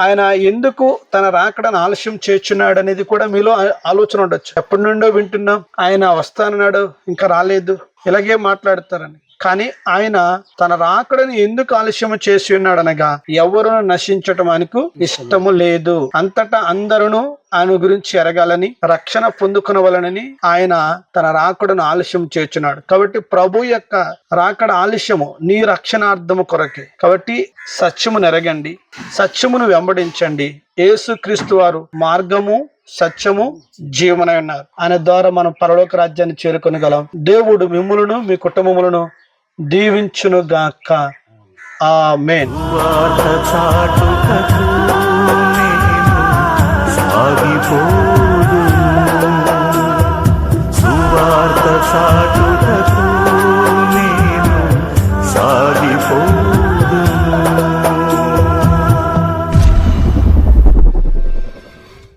ఆయన ఎందుకు తన రాకడను ఆలస్యం చేస్తున్నాడు అనేది కూడా మీలో ఆలోచన ఉండొచ్చు. ఎప్పటి నుండో వింటున్నాం ఆయన వస్తానన్నాడు, ఇంకా రాలేదు, ఇలాగే మాట్లాడతారని. కానీ ఆయన తన రాకడని ఎందుకు ఆలస్యం చేసి ఉన్నాడు అనగా, ఎవరును నశించటం ఆయనకు ఇష్టము లేదు, అంతటా అందరూ ఆయన గురించి ఎరగాలని, రక్షణ పొందుకునవలనని ఆయన తన రాకడను ఆలస్యం చేస్తున్నాడు. కాబట్టి ప్రభు యొక్క రాకడ ఆలస్యము నీ రక్షణార్థము కొరకే. కాబట్టి సత్యమును ఎరగండి, సత్యమును వెంబడించండి. యేసుక్రీస్తు వారు మార్గము, సత్యము, జీవనై ఉన్నారు. ఆయన ద్వారా మనం పరలోక రాజ్యాన్ని చేరుకొనగలం. దేవుడు మిమ్ములను మీ కుటుంబములను దీవించునుగాక. ఆమేన్.